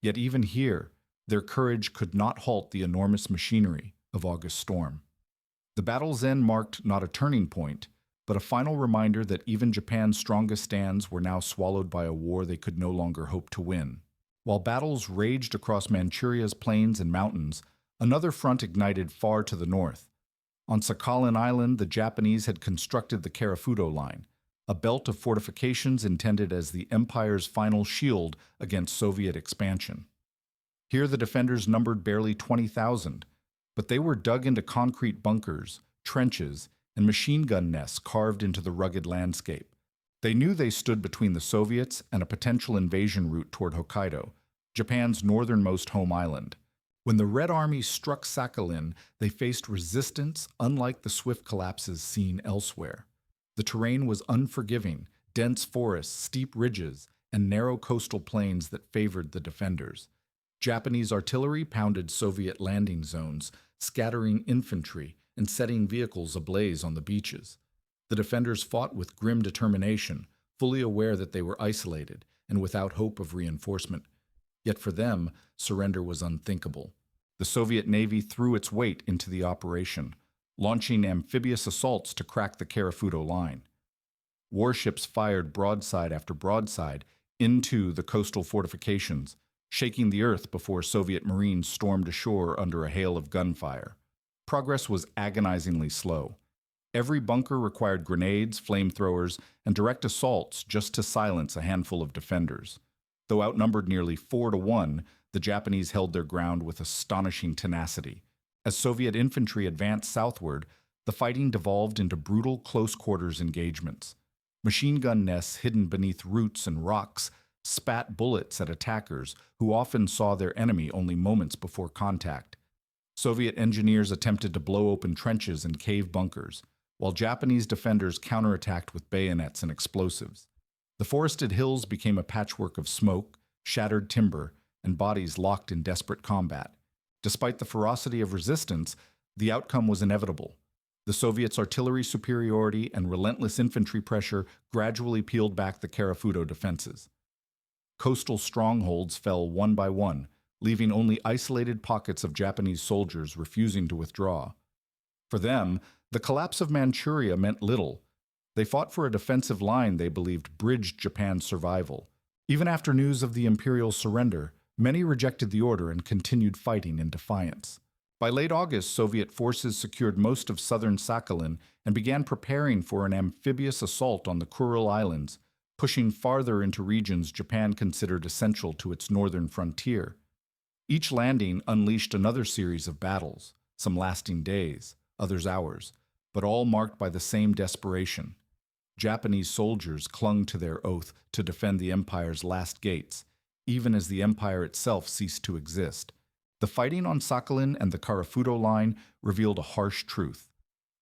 Yet even here, their courage could not halt the enormous machinery of August Storm. The battle's end marked not a turning point, but a final reminder that even Japan's strongest stands were now swallowed by a war they could no longer hope to win. While battles raged across Manchuria's plains and mountains, another front ignited far to the north. On Sakhalin Island, the Japanese had constructed the Karafuto Line, a belt of fortifications intended as the empire's final shield against Soviet expansion. Here the defenders numbered barely 20,000, but they were dug into concrete bunkers, trenches, and machine gun nests carved into the rugged landscape. They knew they stood between the Soviets and a potential invasion route toward Hokkaido, Japan's northernmost home island. When the Red Army struck Sakhalin, they faced resistance unlike the swift collapses seen elsewhere. The terrain was unforgiving, dense forests, steep ridges, and narrow coastal plains that favored the defenders. Japanese artillery pounded Soviet landing zones, scattering infantry and setting vehicles ablaze on the beaches. The defenders fought with grim determination, fully aware that they were isolated and without hope of reinforcement. Yet for them, surrender was unthinkable. The Soviet Navy threw its weight into the operation, launching amphibious assaults to crack the Karafuto Line. Warships fired broadside after broadside into the coastal fortifications, shaking the earth before Soviet Marines stormed ashore under a hail of gunfire. Progress was agonizingly slow. Every bunker required grenades, flamethrowers, and direct assaults just to silence a handful of defenders. Though outnumbered nearly 4-1, the Japanese held their ground with astonishing tenacity. As Soviet infantry advanced southward, the fighting devolved into brutal close-quarters engagements. Machine gun nests hidden beneath roots and rocks spat bullets at attackers who often saw their enemy only moments before contact. Soviet engineers attempted to blow open trenches and cave bunkers, while Japanese defenders counterattacked with bayonets and explosives. The forested hills became a patchwork of smoke, shattered timber, and bodies locked in desperate combat. Despite the ferocity of resistance, the outcome was inevitable. The Soviets' artillery superiority and relentless infantry pressure gradually peeled back the Karafuto defenses. Coastal strongholds fell one by one, leaving only isolated pockets of Japanese soldiers refusing to withdraw. For them, the collapse of Manchuria meant little. They fought for a defensive line they believed bridged Japan's survival. Even after news of the imperial surrender, Many rejected the order and continued fighting in defiance. By late August, Soviet forces secured most of southern Sakhalin and began preparing for an amphibious assault on the Kuril Islands, pushing farther into regions Japan considered essential to its northern frontier. Each landing unleashed another series of battles, some lasting days, others hours, but all marked by the same desperation. Japanese soldiers clung to their oath to defend the empire's last gates, even as the empire itself ceased to exist. The fighting on Sakhalin and the Karafuto Line revealed a harsh truth.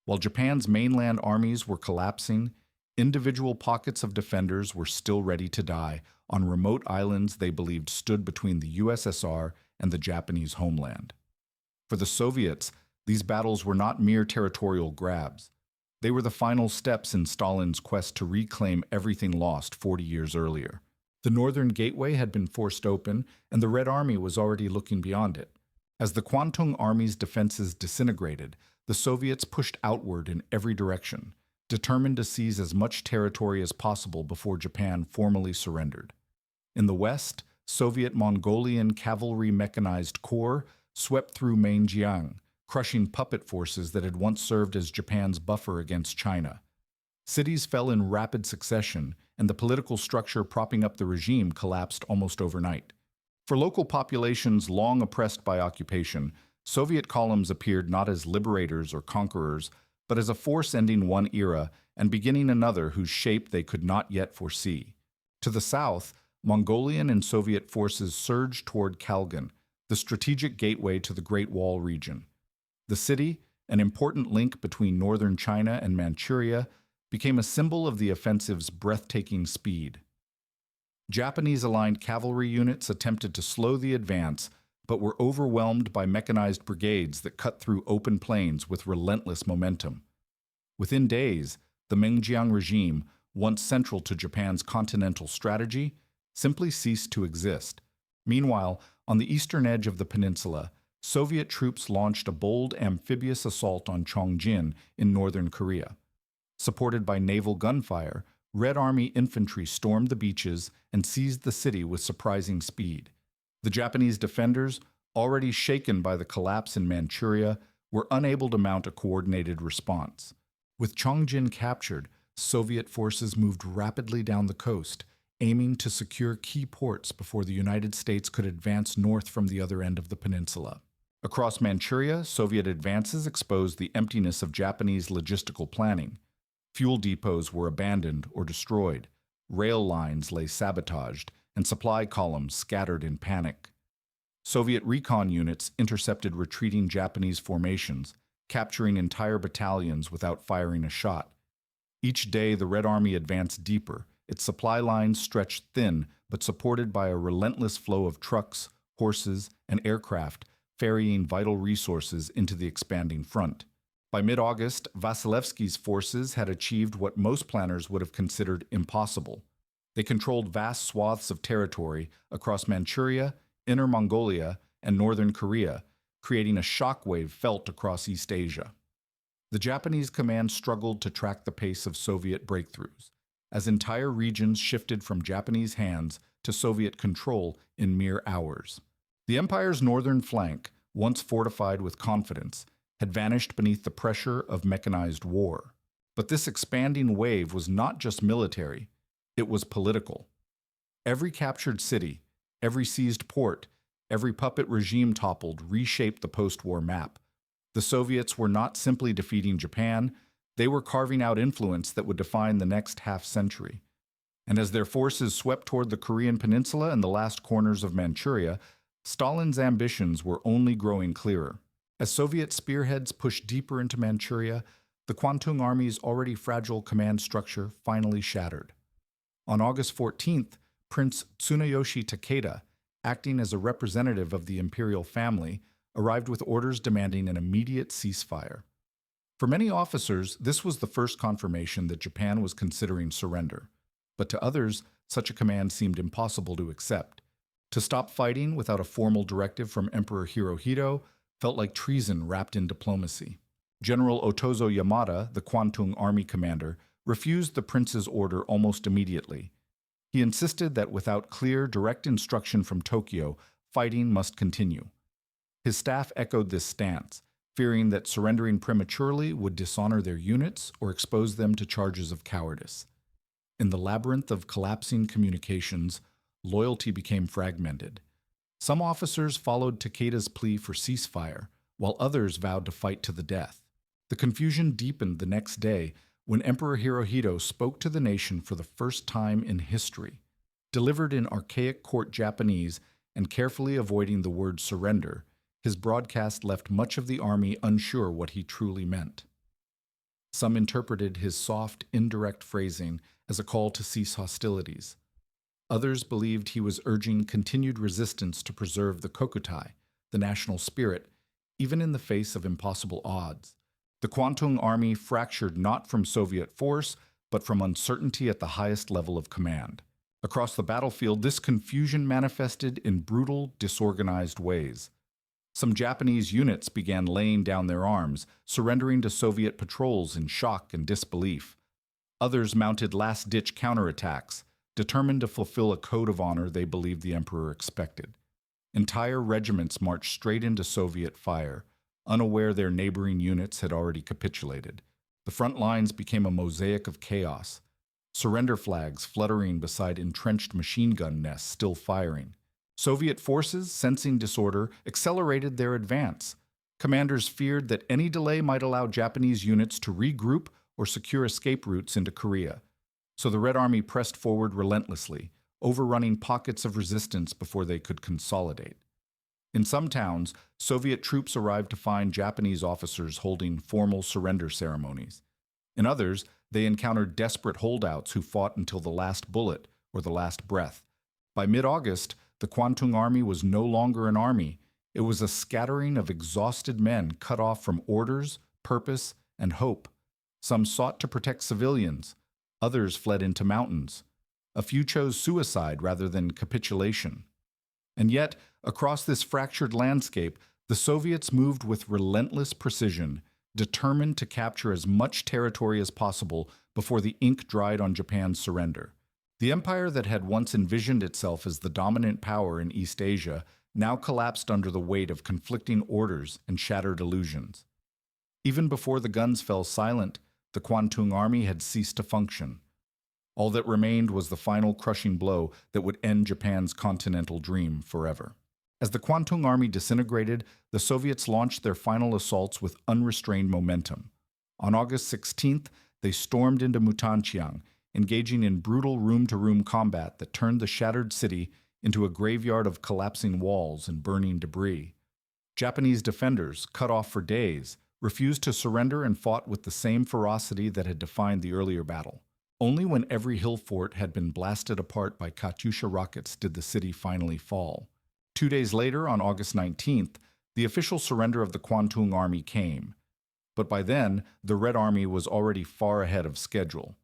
While Japan's mainland armies were collapsing, individual pockets of defenders were still ready to die on remote islands they believed stood between the USSR and the Japanese homeland. For the Soviets, these battles were not mere territorial grabs. They were the final steps in Stalin's quest to reclaim everything lost 40 years earlier. The northern gateway had been forced open, and the Red Army was already looking beyond it. As the Kwantung Army's defenses disintegrated, the Soviets pushed outward in every direction, determined to seize as much territory as possible before Japan formally surrendered. In the west, Soviet Mongolian Cavalry Mechanized Corps swept through Mainjiang, crushing puppet forces that had once served as Japan's buffer against China. Cities fell in rapid succession, and the political structure propping up the regime collapsed almost overnight. For local populations long oppressed by occupation, Soviet columns appeared not as liberators or conquerors, but as a force ending one era and beginning another whose shape they could not yet foresee. To the south, Mongolian and Soviet forces surged toward Kalgan, the strategic gateway to the Great Wall region. The city, an important link between northern China and Manchuria, became a symbol of the offensive's breathtaking speed. Japanese-aligned cavalry units attempted to slow the advance, but were overwhelmed by mechanized brigades that cut through open plains with relentless momentum. Within days, the Mengjiang regime, once central to Japan's continental strategy, simply ceased to exist. Meanwhile, on the eastern edge of the peninsula, Soviet troops launched a bold amphibious assault on Chongjin in northern Korea. Supported by naval gunfire, Red Army infantry stormed the beaches and seized the city with surprising speed. The Japanese defenders, already shaken by the collapse in Manchuria, were unable to mount a coordinated response. With Chongjin captured, Soviet forces moved rapidly down the coast, aiming to secure key ports before the United States could advance north from the other end of the peninsula. Across Manchuria, Soviet advances exposed the emptiness of Japanese logistical planning. Fuel depots were abandoned or destroyed, rail lines lay sabotaged, and supply columns scattered in panic. Soviet recon units intercepted retreating Japanese formations, capturing entire battalions without firing a shot. Each day, the Red Army advanced deeper, its supply lines stretched thin but supported by a relentless flow of trucks, horses, and aircraft ferrying vital resources into the expanding front. By mid-August, Vasilevsky's forces had achieved what most planners would have considered impossible. They controlled vast swaths of territory across Manchuria, Inner Mongolia, and northern Korea, creating a shockwave felt across East Asia. The Japanese command struggled to track the pace of Soviet breakthroughs, as entire regions shifted from Japanese hands to Soviet control in mere hours. The empire's northern flank, once fortified with confidence, had vanished beneath the pressure of mechanized war. But this expanding wave was not just military, it was political. Every captured city, every seized port, every puppet regime toppled reshaped the post-war map. The Soviets were not simply defeating Japan, they were carving out influence that would define the next half-century. And as their forces swept toward the Korean peninsula and the last corners of Manchuria, Stalin's ambitions were only growing clearer. As Soviet spearheads pushed deeper into Manchuria, the Kwantung Army's already fragile command structure finally shattered. On August 14th, Prince Tsunayoshi Takeda, acting as a representative of the imperial family, arrived with orders demanding an immediate ceasefire. For many officers, this was the first confirmation that Japan was considering surrender. But to others, such a command seemed impossible to accept. To stop fighting without a formal directive from Emperor Hirohito felt like treason wrapped in diplomacy. General Otozo Yamada, the Kwantung Army commander, refused the prince's order almost immediately. He insisted that without clear, direct instruction from Tokyo, fighting must continue. His staff echoed this stance, fearing that surrendering prematurely would dishonor their units or expose them to charges of cowardice. In the labyrinth of collapsing communications, loyalty became fragmented. Some officers followed Takeda's plea for ceasefire, while others vowed to fight to the death. The confusion deepened the next day when Emperor Hirohito spoke to the nation for the first time in history. Delivered in archaic court Japanese and carefully avoiding the word surrender, his broadcast left much of the army unsure what he truly meant. Some interpreted his soft, indirect phrasing as a call to cease hostilities. Others believed he was urging continued resistance to preserve the kokutai, the national spirit, even in the face of impossible odds. The Kwantung Army fractured not from Soviet force, but from uncertainty at the highest level of command. Across the battlefield, this confusion manifested in brutal, disorganized ways. Some Japanese units began laying down their arms, surrendering to Soviet patrols in shock and disbelief. Others mounted last-ditch counterattacks, determined to fulfill a code of honor they believed the emperor expected. Entire regiments marched straight into Soviet fire, unaware their neighboring units had already capitulated. The front lines became a mosaic of chaos, surrender flags fluttering beside entrenched machine gun nests still firing. Soviet forces, sensing disorder, accelerated their advance. Commanders feared that any delay might allow Japanese units to regroup or secure escape routes into Korea. So the Red Army pressed forward relentlessly, overrunning pockets of resistance before they could consolidate. In some towns, Soviet troops arrived to find Japanese officers holding formal surrender ceremonies. In others, they encountered desperate holdouts who fought until the last bullet or the last breath. By mid-August, the Kwantung Army was no longer an army. It was a scattering of exhausted men cut off from orders, purpose, and hope. Some sought to protect civilians. Others fled into mountains. A few chose suicide rather than capitulation. And yet, across this fractured landscape, the Soviets moved with relentless precision, determined to capture as much territory as possible before the ink dried on Japan's surrender. The empire that had once envisioned itself as the dominant power in East Asia now collapsed under the weight of conflicting orders and shattered illusions. Even before the guns fell silent, the Kwantung Army had ceased to function. All that remained was the final crushing blow that would end Japan's continental dream forever. As the Kwantung Army disintegrated, the Soviets launched their final assaults with unrestrained momentum. On August 16th, they stormed into Mutanchiang, engaging in brutal room-to-room combat that turned the shattered city into a graveyard of collapsing walls and burning debris. Japanese defenders, cut off for days, refused to surrender and fought with the same ferocity that had defined the earlier battle. Only when every hill fort had been blasted apart by Katyusha rockets did the city finally fall. 2 days later, on August 19th, the official surrender of the Kwantung Army came. But by then, the Red Army was already far ahead of schedule.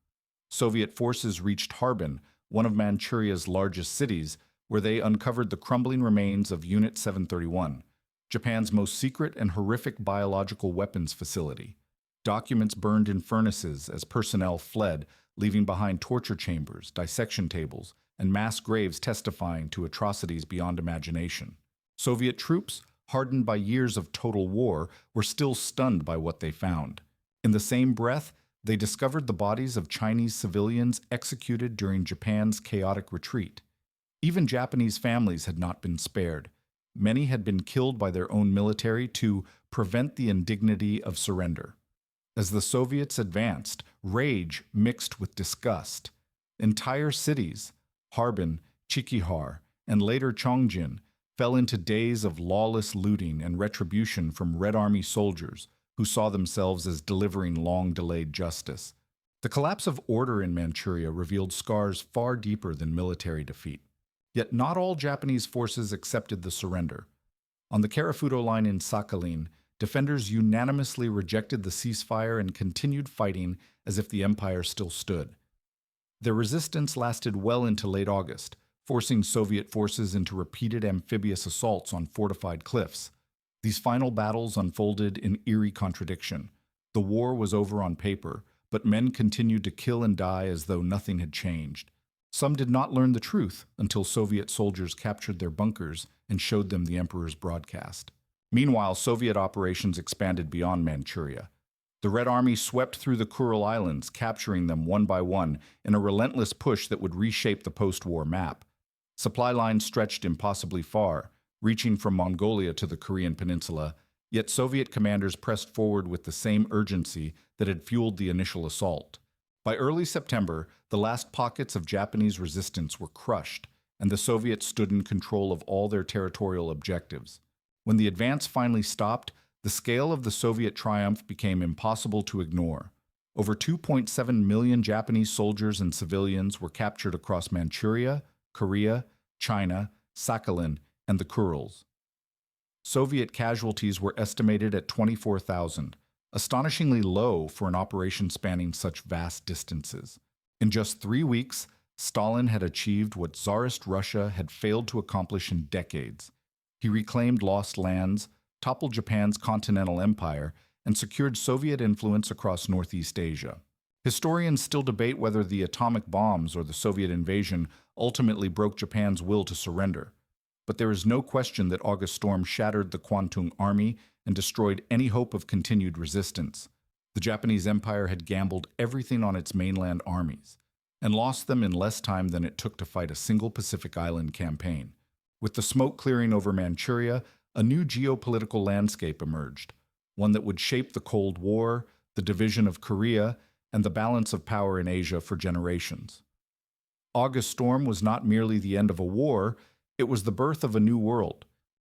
Soviet forces reached Harbin, one of Manchuria's largest cities, where they uncovered the crumbling remains of Unit 731, Japan's most secret and horrific biological weapons facility. Documents burned in furnaces as personnel fled, leaving behind torture chambers, dissection tables, and mass graves testifying to atrocities beyond imagination. Soviet troops, hardened by years of total war, were still stunned by what they found. In the same breath, they discovered the bodies of Chinese civilians executed during Japan's chaotic retreat. Even Japanese families had not been spared. Many had been killed by their own military to prevent the indignity of surrender. As the Soviets advanced, rage mixed with disgust. Entire cities, Harbin, Chikihar, and later Chongjin, fell into days of lawless looting and retribution from Red Army soldiers who saw themselves as delivering long-delayed justice. The collapse of order in Manchuria revealed scars far deeper than military defeat. Yet not all Japanese forces accepted the surrender. On the Karafuto line in Sakhalin, defenders unanimously rejected the ceasefire and continued fighting as if the empire still stood. Their resistance lasted well into late August, forcing Soviet forces into repeated amphibious assaults on fortified cliffs. These final battles unfolded in eerie contradiction. The war was over on paper, but men continued to kill and die as though nothing had changed. Some did not learn the truth until Soviet soldiers captured their bunkers and showed them the Emperor's broadcast. Meanwhile, Soviet operations expanded beyond Manchuria. The Red Army swept through the Kuril Islands, capturing them one by one in a relentless push that would reshape the post-war map. Supply lines stretched impossibly far, reaching from Mongolia to the Korean peninsula, yet Soviet commanders pressed forward with the same urgency that had fueled the initial assault. By early September, the last pockets of Japanese resistance were crushed, and the Soviets stood in control of all their territorial objectives. When the advance finally stopped, the scale of the Soviet triumph became impossible to ignore. Over 2.7 million Japanese soldiers and civilians were captured across Manchuria, Korea, China, Sakhalin, and the Kurils. Soviet casualties were estimated at 24,000, astonishingly low for an operation spanning such vast distances. In just 3 weeks, Stalin had achieved what Tsarist Russia had failed to accomplish in decades. He reclaimed lost lands, toppled Japan's continental empire, and secured Soviet influence across Northeast Asia. Historians still debate whether the atomic bombs or the Soviet invasion ultimately broke Japan's will to surrender. But there is no question that August Storm shattered the Kwantung Army and destroyed any hope of continued resistance. The Japanese Empire had gambled everything on its mainland armies, and lost them in less time than it took to fight a single Pacific Island campaign. With the smoke clearing over Manchuria, a new geopolitical landscape emerged, one that would shape the Cold War, the division of Korea, and the balance of power in Asia for generations. August Storm was not merely the end of a war, it was the birth of a new world,